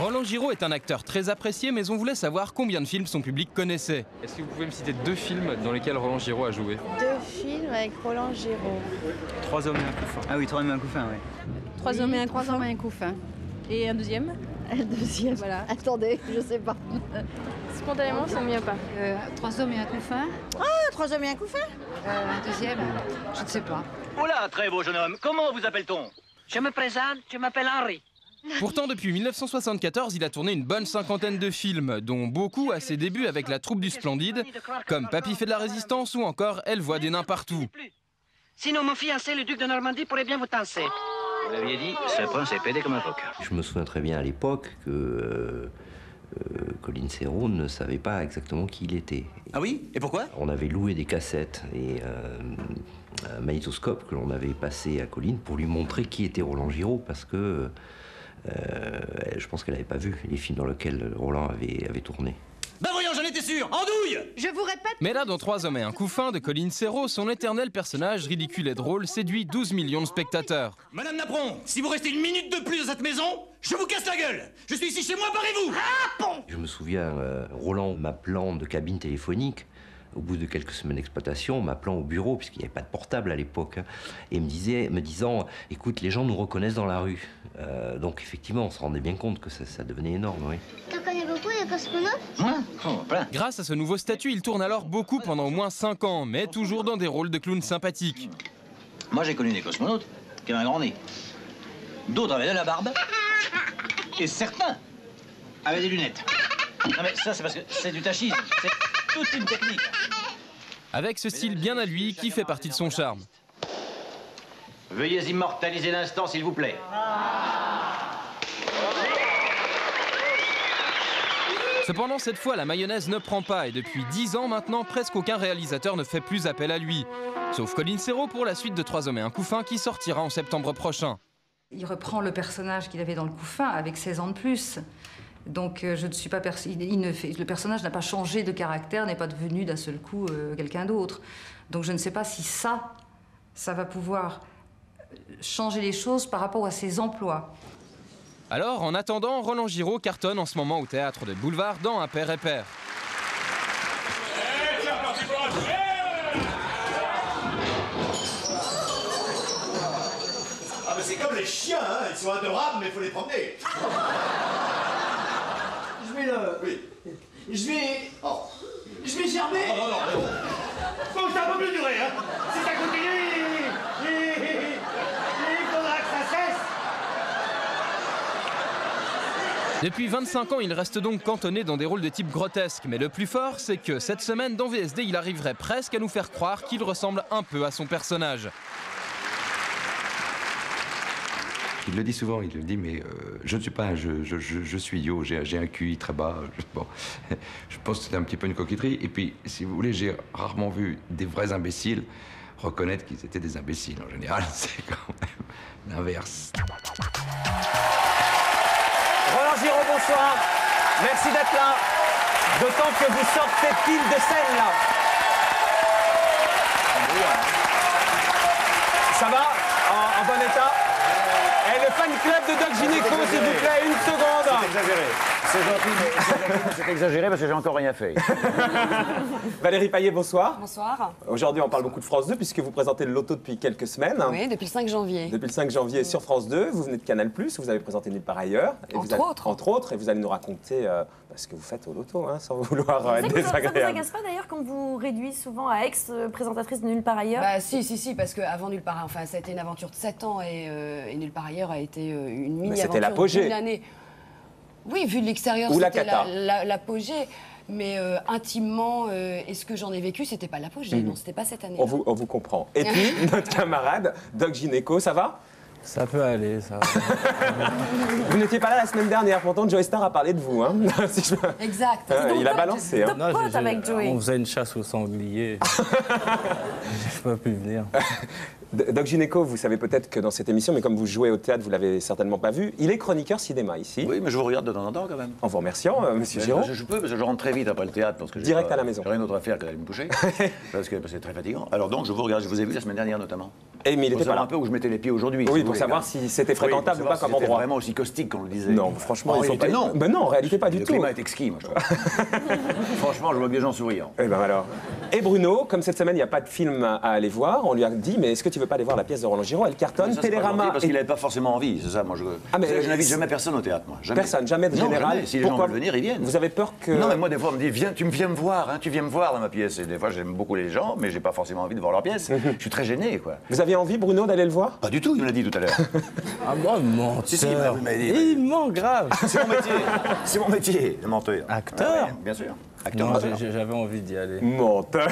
Roland Giraud est un acteur très apprécié, mais on voulait savoir combien de films son public connaissait. Est-ce que vous pouvez me citer 2 films dans lesquels Roland Giraud a joué? 2 films avec Roland Giraud. 3 hommes et un couffin. Ah oui, 3 hommes et un couffin, oui. 3 hommes et un couffin. 3 hommes et un couffin. Et un deuxième? Le deuxième, voilà. Attendez, je sais pas. Spontanément, ça ne me vient pas. 3 hommes et un couffin. Ah, 3 hommes et un couffin. Un deuxième, je ne sais pas. Oh là, très beau jeune homme. Comment vous appelle-t-on? Je me présente, je m'appelle Henri. Pourtant, depuis 1974, il a tourné une bonne 50aine de films, dont beaucoup à ses débuts avec la troupe du Splendide, comme Papy fait de la résistance ou encore Elle voit des nains partout. Sinon, mon fiancé, le duc de Normandie, pourrait bien vous tancer. Vous l'aviez dit, ce prince est pédé comme un phoque. Je me souviens très bien à l'époque que Colin Serrault ne savait pas exactement qui il était. Ah oui? Et pourquoi? On avait loué des cassettes et un magnétoscope que l'on avait passé à Colline pour lui montrer qui était Roland Giraud, parce que je pense qu'elle n'avait pas vu les films dans lesquels Roland avait tourné. Ben voyons, j'en étais sûr. Andouille! Je vous répète. Mais là, dans 3 hommes et un couffin de Colin Serrault, son éternel personnage ridicule et drôle séduit 12 millions de spectateurs. Madame Napron, si vous restez une minute de plus dans cette maison, je vous casse la gueule. Je suis ici chez moi, barrez-vous. Je me souviens, Roland m'appelant de cabine téléphonique, au bout de quelques semaines d'exploitation, m'appelant au bureau, puisqu'il n'y avait pas de portable à l'époque, hein, et me disant, écoute, les gens nous reconnaissent dans la rue. Donc effectivement, on se rendait bien compte que ça devenait énorme, oui. Tu connais beaucoup les cosmonautes? Moi? Oh, plein. Grâce à ce nouveau statut, il tourne alors beaucoup pendant au moins 5 ans, mais toujours dans des rôles de clown sympathiques. Moi, j'ai connu des cosmonautes qui avaient un grand nez. D'autres avaient de la barbe. Et certains avaient des lunettes. Non mais ça, c'est parce que c'est du tachisme. C'est toute une technique. Avec ce style bien à lui qui fait partie de son charme. Veuillez immortaliser l'instant, s'il vous plaît. Cependant, cette fois, la mayonnaise ne prend pas et depuis 10 ans maintenant, presque aucun réalisateur ne fait plus appel à lui. Sauf Colin Serrault pour la suite de 3 hommes et un couffin qui sortira en septembre prochain. Il reprend le personnage qu'il avait dans le couffin avec 16 ans de plus. Donc je ne suis pas le personnage n'a pas changé de caractère, n'est pas devenu d'un seul coup quelqu'un d'autre. Donc je ne sais pas si ça va pouvoir changer les choses par rapport à ses emplois. Alors, en attendant, Roland Giraud cartonne en ce moment au théâtre de Boulevard dans Un père et père. Ah mais c'est comme les chiens, hein. Ils sont adorables, mais il faut les promener. Je vais le... Oui. Je vais... Oh. Je vais germer. Oh, non, non, non. Bon, ça va plus durer, hein. Si ça continue, il faudra que ça cesse. Depuis 25 ans, il reste donc cantonné dans des rôles de type grotesque. Mais le plus fort, c'est que cette semaine, dans VSD, il arriverait presque à nous faire croire qu'il ressemble un peu à son personnage. Il le dit souvent, il le dit, mais je ne suis pas je suis idiot, j'ai un QI très bas. Bon, je pense que c'est un petit peu une coquetterie. Et puis, si vous voulez, j'ai rarement vu des vrais imbéciles reconnaître qu'ils étaient des imbéciles. En général, c'est quand même l'inverse. Roland Giraud, bonsoir. Merci d'être là. D'autant que vous sortez pile de scène, là. Ça va? En bon état? Et le fan club de Doc Gynéco, s'il vous plaît, 1 seconde. C'est exagéré. C'est gentil, mais c'est exagéré parce que j'ai encore rien fait. Valérie Payet, bonsoir. Bonsoir. Aujourd'hui, on parle beaucoup de France 2 puisque vous présentez le loto depuis quelques semaines. Oui, depuis le 5 janvier. Depuis le 5 janvier sur France 2. Vous venez de Canal+, vous avez présenté Nulle part ailleurs. Et entre autres, et vous allez nous raconter ce que vous faites au loto, hein, sans vouloir être désagréable. Ça vous agace pas d'ailleurs quand vous réduit souvent à ex-présentatrice de Nulle part ailleurs? Bah si, parce qu'avant Nulle part, enfin ça a été une aventure de 7 ans et Nulle part ailleurs a été une mini-aventure d'une année. Oui, vu de l'extérieur, c'était l'apogée. Mais intimement, est-ce que j'en ai vécu? C'était pas l'apogée, non, c'était pas cette année. On vous comprend. Et puis, notre camarade, Doc Gynéco, ça va? Ça peut aller, ça va. Vous n'étiez pas là la semaine dernière, pourtant Joey Star a parlé de vous. Hein. Exact. Il a balancé. Hein. Non, on faisait une chasse au sanglier. Je peux plus venir. Doc Gynéco, vous savez peut-être que dans cette émission, mais comme vous jouez au théâtre, vous l'avez certainement pas vu, il est chroniqueur cinéma ici. Oui, mais je vous regarde de temps en temps quand même. En vous remerciant, monsieur Giraud. Je peux, parce que je rentre très vite après le théâtre. Parce que direct à la maison. J'ai rien d'autre à faire que d'aller me coucher, parce que c'est très fatigant. Alors donc, je vous regarde, je vous ai vu la semaine dernière notamment. Et mais il était pas là. Un peu où je mettais les pieds aujourd'hui. Oui, pour savoir si c'était fréquentable ou pas comme endroit. Vraiment aussi caustique qu'on le disait. Non, franchement, ils sont pas. Non. Ben non, en réalité pas du tout. Le climat est exquis, moi je trouve. Franchement, je vois que des gens souriants. Eh ben alors. Et Bruno, comme cette semaine il n'y a pas de film à aller voir, on lui a dit mais est-ce que tu veux pas aller voir la pièce de Roland Giraud? Elle cartonne. Télérama. Parce qu'il n'avait pas forcément envie, c'est ça. Moi, je n'invite jamais personne au théâtre, moi. Jamais. Personne, jamais de général. Si les gens veulent venir, ils viennent. Vous avez peur que. Non, mais moi des fois on me dit viens, tu viens me voir, hein, tu viens me voir dans ma pièce. Et des fois j'aime beaucoup les gens, mais j'ai pas forcément envie de voir leur pièce. Je suis très gêné, quoi. Vous aviez envie, Bruno, d'aller le voir? Pas du tout, il me l'a dit tout à l'heure. Ah bon, menteur. Si, il m'a dit. Il ment grave. C'est mon métier. C'est mon métier, de menteur. Acteur? Ah ouais, bien sûr. Acteur. Non, j'avais envie d'y aller. Menteur.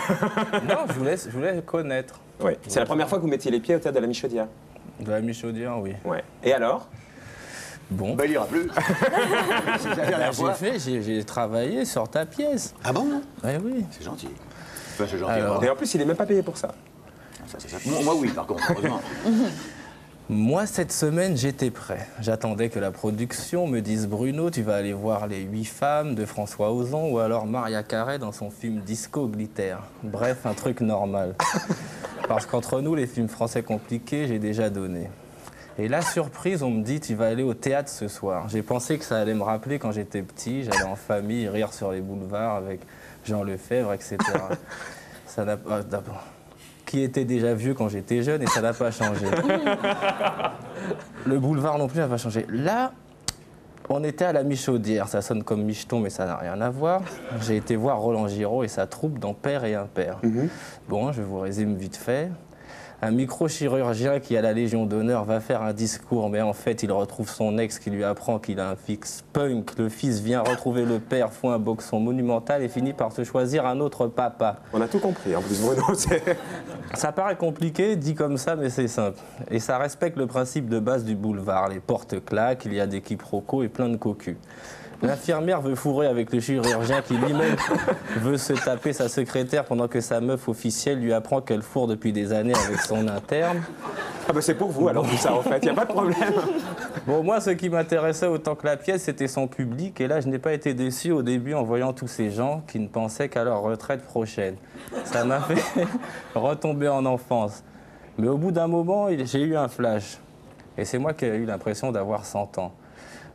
Non, je voulais connaître. Oui. C'est la première fois que vous mettiez les pieds au théâtre de la Michaudière? De la Michaudière, oui. Ouais. Et alors? Bon. Ben, il ira plus. C'est la dernière fois. J'ai travaillé sur ta pièce. Ah bon? Oui. C'est gentil. Enfin, c'est gentil. Et en plus, il est même pas payé pour ça. Ça. Moi, oui, par contre, heureusement. Moi, cette semaine, j'étais prêt. J'attendais que la production me dise « Bruno, tu vas aller voir Les 8 femmes de François Ozon ou alors Maria Carey dans son film Disco Glitter. » Bref, un truc normal. Parce qu'entre nous, les films français compliqués, j'ai déjà donné. Et la surprise, on me dit « Tu vas aller au théâtre ce soir. » J'ai pensé que ça allait me rappeler quand j'étais petit. J'allais en famille rire sur les boulevards avec Jean Lefebvre, etc. Ça n'a pas... qui était déjà vieux quand j'étais jeune et ça n'a pas changé. Le boulevard non plus n'a pas changé. Là, on était à la Michaudière, ça sonne comme micheton mais ça n'a rien à voir. J'ai été voir Roland Giraud et sa troupe dans Père et Impair. Bon, je vous résume vite fait. Un microchirurgien qui a la Légion d'honneur va faire un discours, mais en fait, il retrouve son ex qui lui apprend qu'il a un fixe punk. Le fils vient retrouver le père, font un boxon monumental et finit par se choisir un autre papa. On a tout compris, en plus, Bruno. Ça paraît compliqué, dit comme ça, mais c'est simple. Et ça respecte le principe de base du boulevard. Les portes claquent, il y a des quiproquos et plein de cocus. L'infirmière veut fourrer avec le chirurgien qui lui-même veut se taper sa secrétaire pendant que sa meuf officielle lui apprend qu'elle fourre depuis des années avec son interne. Ah bah c'est pour vous alors tout ça en fait, il n'y a pas de problème. Bon, moi ce qui m'intéressait autant que la pièce c'était son public et là je n'ai pas été déçu au début en voyant tous ces gens qui ne pensaient qu'à leur retraite prochaine. Ça m'a fait retomber en enfance. Mais au bout d'un moment, j'ai eu un flash. Et c'est moi qui ai eu l'impression d'avoir 100 ans.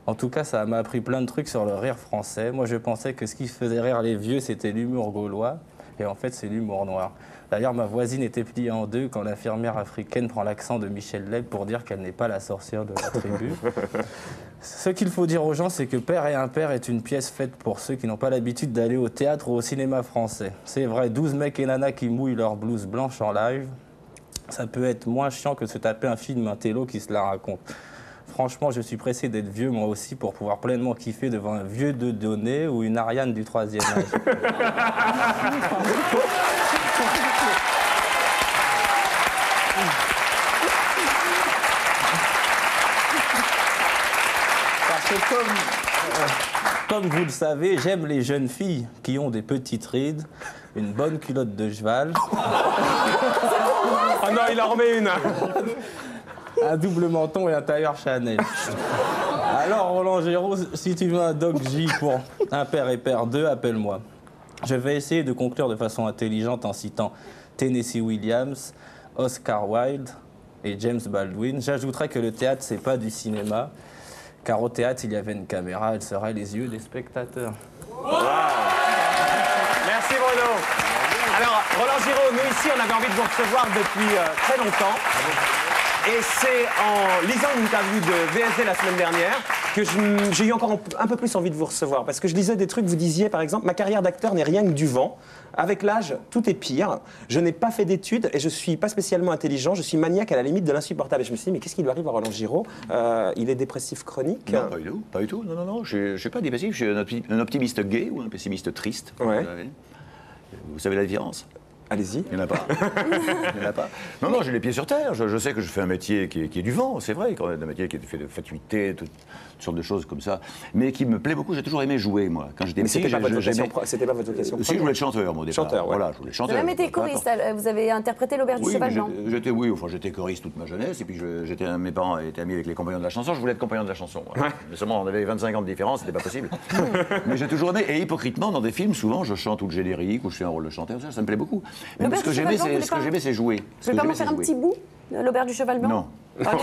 En tout cas, ça m'a appris plein de trucs sur le rire français. Moi, je pensais que ce qui faisait rire les vieux, c'était l'humour gaulois. Et en fait, c'est l'humour noir. D'ailleurs, ma voisine était pliée en deux quand l'infirmière africaine prend l'accent de Michel Leb pour dire qu'elle n'est pas la sorcière de la tribu. Ce qu'il faut dire aux gens, c'est que Père et Impair est une pièce faite pour ceux qui n'ont pas l'habitude d'aller au théâtre ou au cinéma français. C'est vrai, 12 mecs et nanas qui mouillent leur blouse blanche en live, ça peut être moins chiant que se taper un film, un télo qui se la raconte. Franchement, je suis pressé d'être vieux moi aussi pour pouvoir pleinement kiffer devant un vieux de Donné ou une Ariane du 3e âge. Parce que comme vous le savez, j'aime les jeunes filles qui ont des petites rides, une bonne culotte de cheval. Oh non, il en remet une. Un double menton et un tailleur Chanel. Alors, Roland Giraud, si tu veux un Doc J pour Impair et Père 2, appelle-moi. Je vais essayer de conclure de façon intelligente en citant Tennessee Williams, Oscar Wilde et James Baldwin. J'ajouterai que le théâtre, c'est pas du cinéma, car au théâtre, s'il y avait une caméra, elle serait les yeux des spectateurs. Wow. Merci Bruno. Alors, Roland Giraud, nous ici, on avait envie de vous recevoir depuis très longtemps. Et c'est en lisant une interview de VSD la semaine dernière que j'ai eu encore un peu plus envie de vous recevoir. Parce que je lisais des trucs, vous disiez par exemple, ma carrière d'acteur n'est rien que du vent. Avec l'âge, tout est pire. Je n'ai pas fait d'études et je ne suis pas spécialement intelligent. Je suis maniaque à la limite de l'insupportable. Et je me suis dit, mais qu'est-ce qui lui arrive à Roland Giraud? Il est dépressif chronique? Non, pas du tout. Pas du tout. Non. Je ne suis pas dépressif. Je suis un optimiste gay ou un pessimiste triste. Ouais. Vous savez la différence? Allez-y. Il n'y en a pas. Il n'y en a pas. Non, non, j'ai les pieds sur terre. Je sais que je fais un métier qui est du vent, c'est vrai, quand même, un métier qui est fait de fatuité, toutes sortes de choses comme ça, mais qui me plaît beaucoup. J'ai toujours aimé jouer, moi. Quand j'étais petit, c'était pas votre vocation. Si, je voulais être chanteur, moi, au départ. Chanteur, ouais. Voilà, je voulais être chanteur. Vous avez même été choriste, vous avez interprété l'Auberge du Cheval Blanc. J'étais choriste toute ma jeunesse, et puis mes parents étaient amis avec les compagnons de la chanson. Je voulais être compagnon de la chanson. Ouais. Mais seulement, on avait 25 ans de différence, c'était pas possible. Mais j'ai toujours aimé, et hypocritement, dans des films, souvent, je chante tout le générique, ou je fais un rôle de chanteur, ça me plaît beaucoup. Mais ce que j'aimais, c'est jouer. Vous pouvez pas m'en faire un petit bout de l'Auberge du Cheval Blanc? Non. Allez.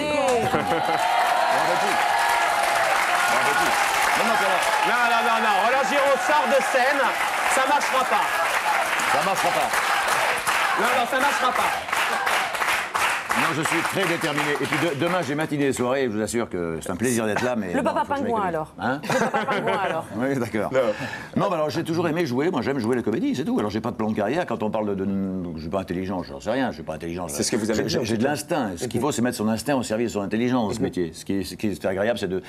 Non, Roland Giraud sort de scène, ça marchera pas. Ça marchera pas. Non, ça marchera pas. Non, je suis très déterminé. Et puis demain, j'ai matinée et soirée, je vous assure que c'est un plaisir d'être là. Mais le papa pingouin, alors. Hein? Le papa pingouin, alors. Oui, d'accord. Non, alors j'ai toujours aimé jouer. Moi, j'aime jouer la comédie, c'est tout. Alors, j'ai pas de plan de carrière. Quand on parle je suis pas intelligent, j'en sais rien, je suis pas intelligent. C'est ce que vous avez dit. J'ai de l'instinct. Ce qu'il faut, c'est mettre son instinct au service de son intelligence dans ce métier. Ce qui est agréable, c'est de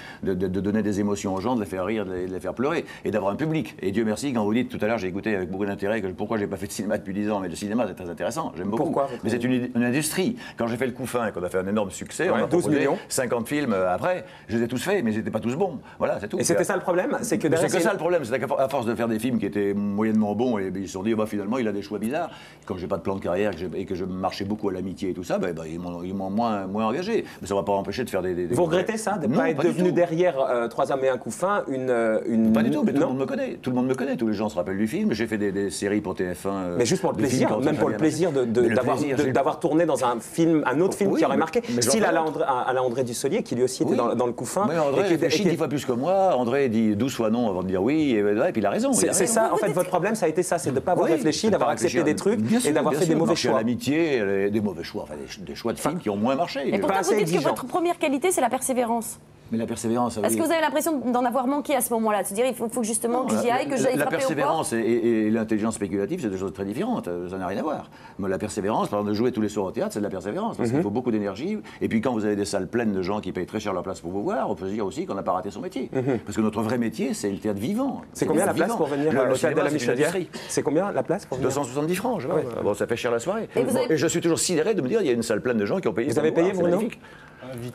donner des émotions aux gens, de les faire rire, de les faire pleurer et d'avoir un public. Et Dieu merci, quand vous dites tout à l'heure, j'ai écouté avec beaucoup d'intérêt pourquoi j'ai pas fait de cinéma depuis 10 ans, mais le cinéma, c'est très intéressant. J'aime beaucoup. Pourquoi? Mais c'est une industrie. Quand j'ai fait le Couffin, qu'on a fait un énorme succès, on a 12 millions. 50 films après, je les ai tous faits, mais ils n'étaient pas tous bons. Voilà, c'est tout. Et c'était ça le problème? C'est que ça le problème, c'est qu'à force de faire des films qui étaient moyennement bons, et ils se sont dit, finalement, il a des choix bizarres. Comme j'ai pas de plan de carrière et que je marchais beaucoup à l'amitié et tout ça, ils m'ont moins engagé. Mais ça ne va pas empêcher de faire des Vous regrettez ça, de ne pas être devenu derrière 3 hommes et un couffin une... Pas du tout, mais tout le monde me connaît. Tout le monde me connaît, tous les gens se rappellent du film. J'ai fait des séries pour TF1. Mais juste pour le plaisir, même pour le plaisir d'avoir tourné dans un autre film qui aurait marqué. Style Alain André Dussolier, qui lui aussi était dans le Couffin. Mais André réfléchit 10 fois plus que moi. André dit 12 fois non avant de dire oui, et puis il a raison. C'est ça, en fait, votre problème, ça a été ça, c'est de ne pas avoir réfléchi, d'avoir accepté des trucs et d'avoir fait des mauvais choix. L'amitié, des mauvais choix, enfin des choix de films qui ont moins marché. Et pourtant, vous dites que votre première qualité, c'est la persévérance. Mais la persévérance, Est-ce que vous avez l'impression d'en avoir manqué à ce moment-là? De se dire, il faut que justement que j'y aille, que j'aille frapper au corps? La persévérance et l'intelligence spéculative, c'est deux choses très différentes. Ça n'a rien à voir. Mais la persévérance, par exemple, de jouer tous les soirs au théâtre, c'est de la persévérance. Parce qu'il faut beaucoup d'énergie. Et puis quand vous avez des salles pleines de gens qui payent très cher leur place pour vous voir, on peut se dire aussi qu'on n'a pas raté son métier. Parce que notre vrai métier, c'est le théâtre vivant. C'est combien la place pour venir à l'hôtel de la Michelière? C'est combien la place pour venir? 270 francs, je vois. Bon, ça fait cher la soirée. Et je suis toujours sidéré de me dire, il y a une salle pleine de gens qui ont payé. Vous avez payé, Bruno?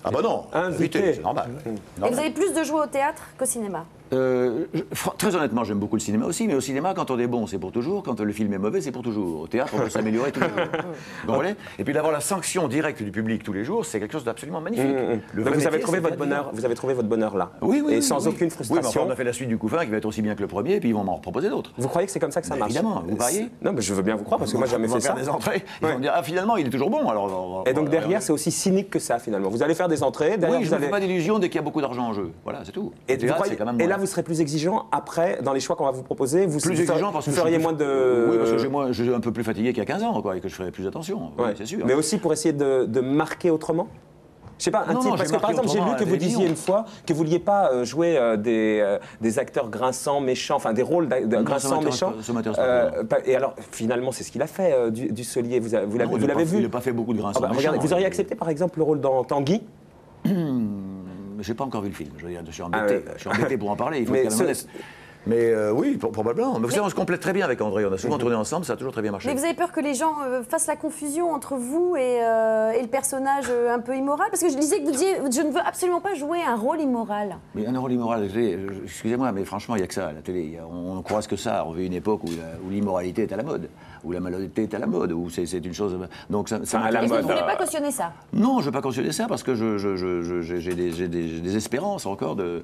Ah bah non, invité, c'est normal. Et vous avez plus de jouer au théâtre qu'au cinéma? Très honnêtement, j'aime beaucoup le cinéma aussi, mais au cinéma, quand on est bon, c'est pour toujours. Quand le film est mauvais, c'est pour toujours. Au théâtre, on peut s'améliorer tous les jours. Vous comprenez? Et puis d'avoir la sanction directe du public tous les jours, c'est quelque chose d'absolument magnifique. Vous avez trouvé votre bonheur là. Oui. Et sans aucune frustration. Oui, on a fait la suite du Couffin qui va être aussi bien que le premier, et puis ils vont m'en proposer d'autres. Vous croyez que c'est comme ça que ça marche? Évidemment, vous pariez? Non, mais je veux bien vous croire parce que moi, j'ai jamais fait ça. Des entrées, ils vont me dire, finalement, il est toujours bon. Et donc derrière, c'est aussi cynique que ça finalement. Vous allez faire des entrées. Oui, je ne fais pas d'illusions dès qu'il y a beaucoup d'argent en jeu. Voilà, c'est tout. Et là, vous serez plus exigeant après, dans les choix qu'on va vous proposer, vous feriez moins de... Oui, parce que je suis un peu plus fatigué qu'il y a 15 ans, et que je ferai plus attention, c'est sûr. Mais aussi pour essayer de marquer autrement? Je sais pas, parce que par exemple, j'ai lu que vous disiez une fois que vous ne vouliez pas jouer des acteurs grinçants, méchants, enfin des rôles de grinçants, méchants. Et alors, finalement, c'est ce qu'il a fait, Dussolier. Vous l'avez vu? Il n'a pas fait beaucoup de grinçants. Regardez, vous auriez accepté, par exemple, le rôle dans Tanguy? J'ai pas encore vu le film, je suis embêté. Je suis embêté pour en parler, il faut être modeste. Mais oui, probablement. Mais vous savez, on se complète très bien avec André. On a souvent tourné ensemble, ça a toujours très bien marché. Mais vous avez peur que les gens fassent la confusion entre vous et le personnage un peu immoral? Parce que je disais que vous disiez, je ne veux absolument pas jouer un rôle immoral. Mais un rôle immoral, excusez-moi, mais franchement, il n'y a que ça à la télé. On ne croise que ça. On vit une époque où l'immoralité est à la mode, où la malhonnêteté est à la mode, où c'est une chose... Donc ça à la mode. Vous ne voulez pas cautionner ça? Non, je ne veux pas cautionner ça parce que j'ai des espérances encore de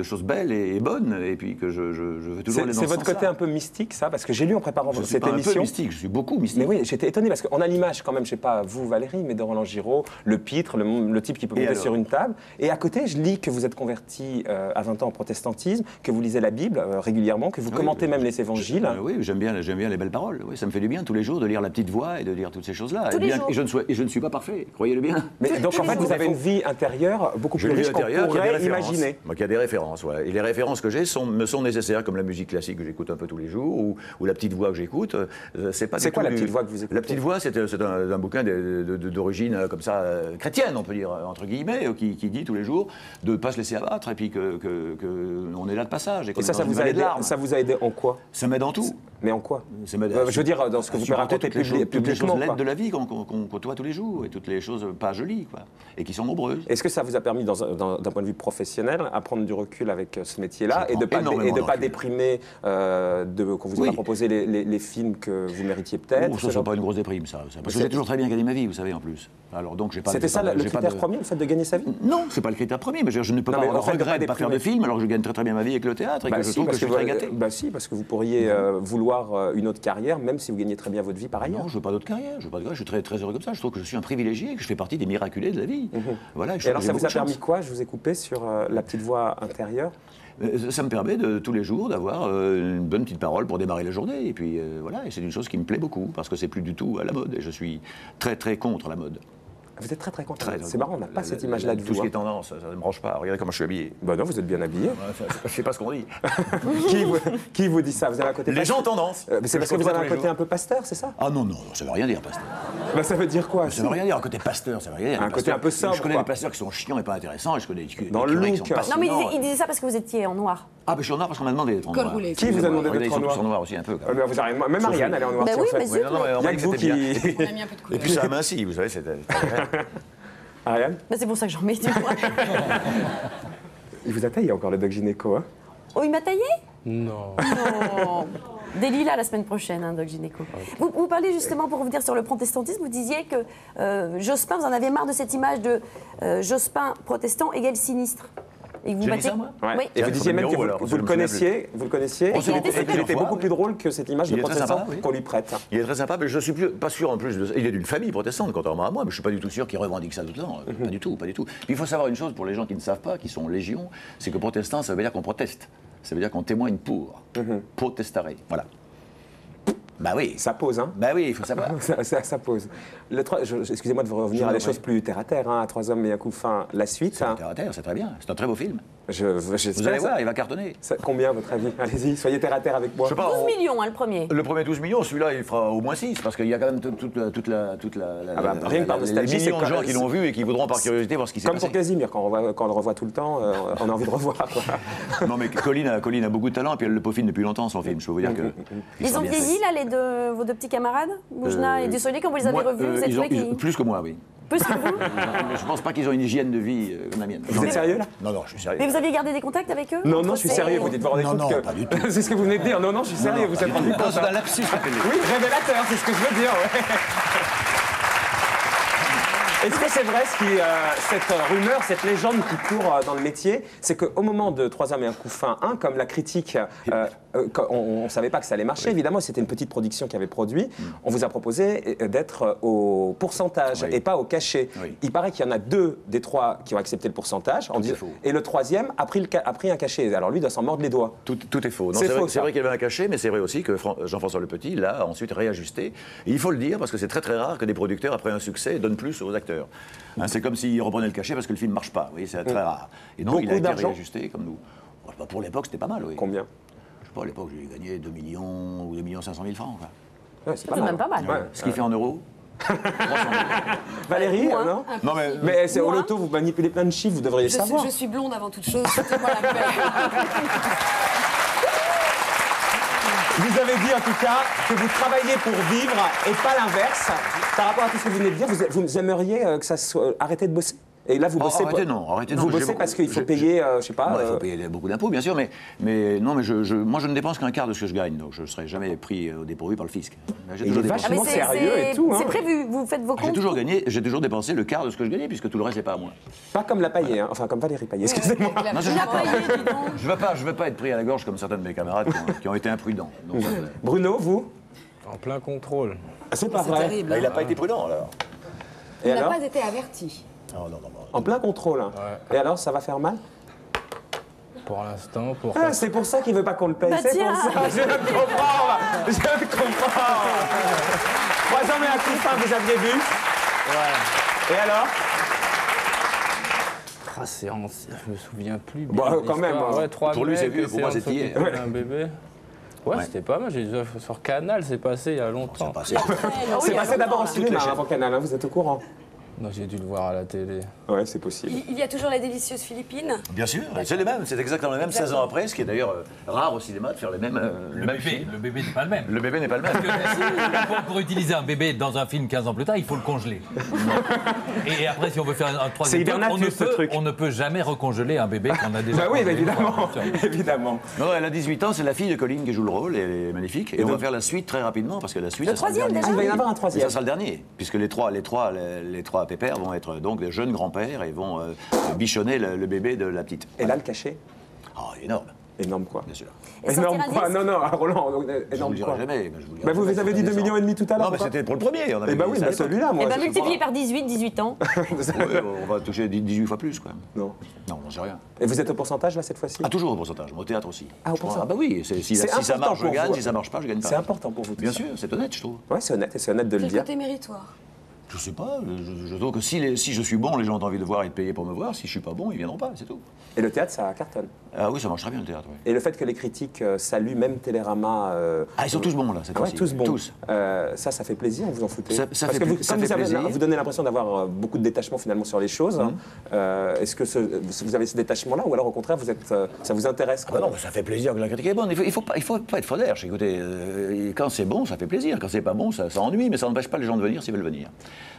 choses belles et bonnes, et puis que je veux toujours aller dans ce sens-là. C'est votre côté un peu mystique, ça? Parce que j'ai lu en préparant cette émission... Je suis un peu mystique, je suis beaucoup mystique. Mais oui, j'étais étonné, parce qu'on a l'image quand même, je sais pas, vous Valérie, mais de Roland Giraud, le pitre, le type qui peut monter sur une table. Et à côté, je lis que vous êtes converti à 20 ans au protestantisme, que vous lisez la Bible régulièrement, que vous commentez même les évangiles. Oui, j'aime bien les belles paroles. Oui, ça me fait du bien tous les jours de lire la petite voix et de lire toutes ces choses-là. Et je ne suis pas parfait, croyez-le bien. Mais donc en fait, vous avez une vie intérieure beaucoup plus riche qu'on pourrait imaginer. Il y a des références, ouais. Et les références que j'ai me sont nécessaires, comme la musique classique que j'écoute un peu tous les jours, ou la petite voix que j'écoute. C'est quoi la petite voix que vous écoutez? La petite voix, c'est un bouquin d'origine comme ça chrétienne, on peut dire, entre guillemets, qui dit tous les jours de ne pas se laisser abattre et puis qu'on est là de passage. Et ça vous a aidé en quoi? Ça m'aide en tout. Mais en quoi? Je veux dire, dans ce que vous pouvez raconter publiquement. Toutes les choses laides de la vie qu'on côtoie tous les jours, et toutes les choses pas jolies, quoi, et qui sont nombreuses. Est-ce que ça vous a permis, d'un point de vue professionnel, à prendre du recul avec ce métier-là et de ne pas déprimer quand vous avez proposé les films que vous méritiez peut-être? Ça ne soit pas une grosse déprime, ça. Parce que j'ai toujours très bien gagné ma vie, vous savez, en plus. Alors, donc, j'ai pas. C'était ça le critère premier, le fait de gagner sa vie? Non, c'est pas le critère premier, mais je ne peux pas avoir de regret de ne pas faire de film alors que je gagne très bien ma vie avec le théâtre et que je trouve que je suis très gâté. Bah si, parce que vous pourriez vouloir une autre carrière, même si vous gagnez très bien votre vie par ailleurs. Non, je veux pas d'autre carrière, je suis très heureux comme ça. Je trouve que je suis un privilégié, que je fais partie des miraculés de la vie. Voilà, et alors ça vous a permis quoi? Je vous ai coupé sur la petite voix intérieure. Ça me permet de tous les jours d'avoir une bonne petite parole pour démarrer la journée. Et puis voilà, et c'est une chose qui me plaît beaucoup parce que c'est plus du tout à la mode et je suis très contre la mode. Vous êtes très content. C'est marrant, on n'a pas cette image-là de vous. Tout ce qui est tendance, ça ne me branche pas. Regardez comment je suis habillé. Bah non, vous êtes bien habillé. Je sais pas ce qu'on dit. Qui vous dit ça? Vous avez un côté les gens tendance. C'est parce que vous avez un côté un peu pasteur, c'est ça? Ah non, ça veut rien dire, pasteur. Bah ça veut dire quoi? Ça veut rien dire, un côté pasteur, ça veut rien dire. Un côté un peu sobre. Je connais des pasteurs qui sont chiants et pas intéressants, et je connais des dans le curés qui look. sont passionnants. Non mais il disait ça parce que vous étiez en noir. Ah, mais je suis en noir parce qu'on m'a demandé d'être en noir. Qui vous a demandé d'être en noir? Ils sont en noir aussi un peu. Même Ariane, elle est en noir. Bah oui, mais zut. Il y a que vous qui... On a mis un peu de couleur. Et puis ça amincit, vous savez, c'était... Ariane? Bah c'est pour ça que j'en mets du noir. Il vous a taillé encore le doc gynéco, hein? Oh, il m'a taillé? Non. Non. Des lilas la semaine prochaine, doc gynéco. Vous parlez justement, pour revenir sur le protestantisme, vous disiez que Jospin, vous en avez marre de cette image de Jospin protestant égale sinistre. Et vous dit ça, moi? Oui. Et vous disiez même que vous le connaissiez, et qu'il était beaucoup plus drôle que cette image de protestant qu'on lui prête. Il est très sympa, mais je ne suis pas sûr en plus. Il est d'une famille protestante, contrairement à moi, mais je ne suis pas du tout sûr qu'il revendique ça tout le temps. Pas du tout, pas du tout. Puis il faut savoir une chose pour les gens qui ne savent pas, qui sont légion, c'est que protestant, ça veut dire qu'on proteste. Ça veut dire qu'on témoigne pour. Protestare. Voilà. Bah oui. Ça pose, hein? Bah oui, il faut savoir. ça pose. Excusez-moi de revenir à des choses plus terre-à-terre, hein, à 3 hommes et un coup fin, la suite. Terre-à-terre, c'est très bien. C'est un très beau film. Vous allez voir, il va cartonner. Combien, à votre avis? Allez-y, soyez terre-à-terre avec moi. 12 millions, hein, le premier. Le premier 12 millions, celui-là, il fera au moins 6, parce qu'il y a quand même toute la rien que par nostalgie, les millions de gens qui l'ont vu et qui voudront par curiosité voir ce qui s'est passé. Comme pour Casimir, quand on le revoit tout le temps, on a envie de revoir. Quoi. Non, mais Colline a beaucoup de talent, et puis elle le peaufine depuis longtemps, son film. Je peux vous dire que... Ils ont vieilli, là, vos deux petits camarades, Boujna et Dussolier, quand vous les avez revus, vous êtes trouvés qu'ils... Plus que moi, oui. Plus que vous? Je pense pas qu'ils ont une hygiène de vie comme la mienne. Vous êtes sérieux, là? Non, je suis sérieux. Mais vous aviez gardé des contacts avec eux? Non, je suis sérieux, vous dites vous rendez compte que... Non, pas du tout. C'est ce que vous venez de dire, non, je suis sérieux, vous êtes rendu compte. C'est un lapsus appelé. Oui, révélateur, c'est ce que je veux dire, ouais. Est-ce que c'est vrai cette rumeur, cette légende qui court dans le métier, c'est qu'au moment de 3 hommes et un coup fin 1, comme la critique, on ne savait pas que ça allait marcher, évidemment, c'était une petite production qui avait produit, on vous a proposé d'être au pourcentage et pas au cachet. Il paraît qu'il y en a 2 des 3 qui ont accepté le pourcentage, et le 3e a pris un cachet. Alors lui doit s'en mordre les doigts. Tout est faux. C'est vrai qu'il y avait un cachet, mais c'est vrai aussi que Jean-François Le Petit l'a ensuite réajusté. Et il faut le dire, parce que c'est très rare que des producteurs, après un succès, donnent plus aux acteurs. Hein, c'est comme s'ils reprenaient le cachet parce que le film ne marche pas, oui, c'est très rare. Et donc il a été réajusté comme nous. Pour l'époque, c'était pas mal, oui. Combien? Je sais pas, à l'époque, j'ai gagné 2 millions ou 2 500 000 francs. Ouais, c'est même pas mal. Ouais. Ce qui fait en euros 300 000. Valérie, non? Non, mais c'est au loto, vous manipulez plein de chiffres, vous devriez savoir. Je suis blonde avant toute chose, foutez-moi la paix. Vous avez dit en tout cas que vous travaillez pour vivre et pas l'inverse. Par rapport à tout ce que vous venez de dire, vous aimeriez que ça soit arrêter de bosser? Et là, vous bossez arrêtez, vous bossez parce qu'il faut payer, je sais pas... Il faut payer beaucoup d'impôts, bien sûr, mais moi, je ne dépense qu'un quart de ce que je gagne, donc je ne serai jamais pris au dépourvu par le fisc. Il est vachement sérieux et tout. C'est prévu, vous faites vos comptes. J'ai toujours dépensé le quart de ce que je gagnais, puisque tout le reste n'est pas à moi. Pas comme la Paillée, enfin comme Valérie Paillée, excusez-moi. Je veux pas être pris à la gorge comme certains de mes camarades qui ont été imprudents. Donc, Bruno, vous? En plein contrôle. C'est pas vrai. Terrible, il n'a pas été prudent, alors. Il n'a pas été averti. Non. En plein contrôle. Ouais. Et alors, ça va faire mal? Pour l'instant, pour... Ah, c'est pour ça qu'il veut pas qu'on le paye, c'est pour ça. Je viens de comprendre. 3 hommes et un coup fin, vous aviez vu? Ouais. Et alors? Je me souviens plus. Bon, quand même. Ouais, 3 pour lui, c'est vieux, pour moi, c'est hier. Un bébé. Ouais, c'était pas mal. J'ai déjà sur Canal, c'est passé il y a longtemps. C'est passé d'abord au cinéma avant Canal, hein, vous êtes au courant? Non, j'ai dû le voir à la télé. Ouais, c'est possible. Il y a toujours la délicieuse Philippine. Bien sûr, c'est les mêmes, c'est exactement les mêmes 16 ans après, ce qui est d'ailleurs rare au cinéma de faire les mêmes. Le bébé n'est pas le même. Le bébé n'est pas le même. Pour utiliser un bébé dans un film 15 ans plus tard, il faut le congeler. Et après, si on veut faire un troisième film, on ne peut jamais recongeler un bébé qu'on a déjà. Bah oui, évidemment. Évidemment. Non, elle a 18 ans, c'est la fille de Colline qui joue le rôle, elle est magnifique. Et on va faire la suite très rapidement parce que la suite. Le troisième déjà. Il va y en avoir un troisième. Ça sera le dernier, puisque les trois pépères vont être donc des jeunes grands-pères et vont bichonner le bébé de la petite. Et là, le cachet? Oh, énorme. Énorme quoi? Bien sûr. Énorme quoi? Non, Roland, énorme quoi? Jamais. Vous avez dit 2,5 millions tout à l'heure. Non, mais c'était pour le premier. Eh ben oui, celui-là, moi. Eh ben multiplié par 18 ans. On va toucher 18 fois plus, quoi. Non. Non, on sait rien. Et vous êtes au pourcentage, là, cette fois-ci? Ah, toujours au pourcentage. Au théâtre aussi. Ah, au pourcentage? Ah, bah oui. Si ça marche, je gagne. Si ça marche pas, je gagne pas. C'est important pour vous, tout Bien ça. sûr, c'est honnête, je trouve. Ouais, c'est honnête, et c'est honnête de le dire. Quel côté méritoire? Je sais pas. Je trouve que si je suis bon, les gens ont envie de voir et de payer pour me voir. Si je suis pas bon, ils viendront pas, c'est tout. Et le théâtre, ça cartonne. Ah oui, ça marche très bien le théâtre. Oui. Et le fait que les critiques saluent même Télérama. Ah, ils sont tous bons là, cette fois-ci. Tous bons. Tous. Ça fait plaisir, vous en foutez? Ça Parce fait que ça fait plaisir. Vous donnez l'impression d'avoir beaucoup de détachement finalement sur les choses. Est-ce que vous avez ce détachement-là ou alors au contraire ça vous intéresse? Ah bah non, ça fait plaisir que la critique est bonne. Il faut pas être fodère. Écoutez, quand c'est bon, ça fait plaisir. Quand c'est pas bon, ça ennuie, mais ça n'empêche pas les gens de venir s'ils veulent venir.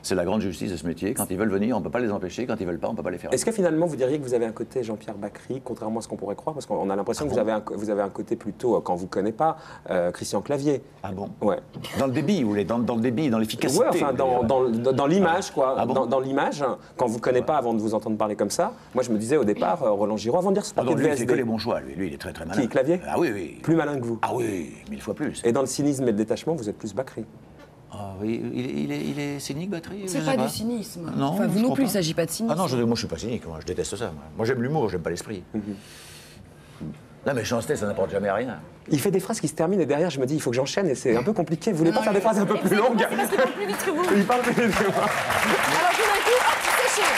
C'est la grande justice de ce métier. Quand ils veulent venir, on ne peut pas les empêcher. Quand ils veulent pas, on ne peut pas les faire. Est-ce que finalement vous diriez que vous avez un côté Jean-Pierre Bacri, contrairement à ce qu'on pourrait croire? Parce qu'on a l'impression que vous avez un côté plutôt, quand on vous connaît pas, Christian Clavier. Ah bon? Ouais. Dans le débit, ou dans le débit, dans l'efficacité? Ouais, enfin dans l'image, quoi. Ah bon? Dans l'image, quand vous ne connaissez pas avant de vous entendre parler comme ça, moi je me disais au départ, Roland Giraud, avant de dire ce papier de VSD. Il fait que les bons choix, lui il est très très malin. Qui, Clavier? Ah oui, oui. Plus malin que vous? Ah oui, 1000 fois plus. Et dans le cynisme et le détachement, vous êtes plus Bacri? Ah oui, il est cynique, Batterie? C'est pas du cynisme. Non, enfin, vous non plus, il ne s'agit pas de cynisme. Ah non, moi je suis pas cynique, moi je déteste ça. Moi j'aime l'humour, j'aime pas l'esprit. La méchanceté, ça n'apporte jamais à rien. Il fait des phrases qui se terminent et derrière je me dis il faut que j'enchaîne et c'est un peu compliqué. Vous voulez pas faire des phrases un peu plus longues? Parce qu'il parle plus vite que vous. Il parle plus vite que moi. Alors tout d'un coup, séché.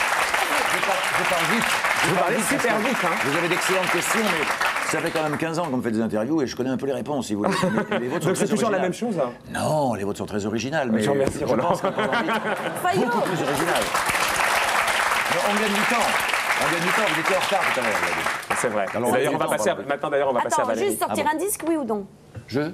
Je parle vite. Vous parlez super vite, hein. Vous avez d'excellentes questions, mais ça fait quand même 15 ans qu'on me fait des interviews et je connais un peu les réponses, si vous voulez. Les vôtres donc c'est toujours la même chose, hein? Non, les vôtres sont très originales, mais je vous remercie, Roland. Beaucoup plus originales. On gagne du temps. On gagne du temps, vous étiez en retard tout à l'heure. C'est vrai. D'ailleurs, on va passer à Valérie. Juste sortir un disque, oui ou non?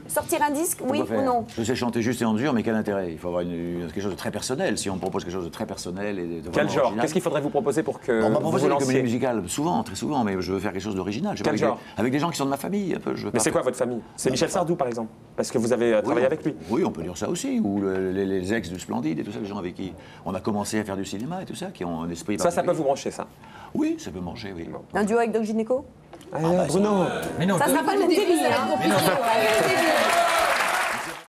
Sortir un disque, oui ou non? Je sais chanter juste et en dur, mais quel intérêt? Il faut avoir quelque chose de très personnel. Si on me propose quelque chose de très personnel et de quel genre? Qu'est-ce qu'il faudrait vous proposer pour que on m'a proposé vous des comédies musicales, souvent, très souvent, mais je veux faire quelque chose d'original. Quel genre? Avec des gens qui sont de ma famille, un peu. Mais c'est quoi votre famille? C'est Michel Sardou, par exemple? Parce que vous avez travaillé avec lui. Oui, on peut dire ça aussi. Ou les ex du Splendide et tout ça, les gens avec qui on a commencé à faire du cinéma et tout ça, qui ont un esprit. Ça peut vous brancher, ça? Oui, ça peut manger, oui. Un duo avec Doc Gynéco? Bruno. Ça sera pas le même débit, hein.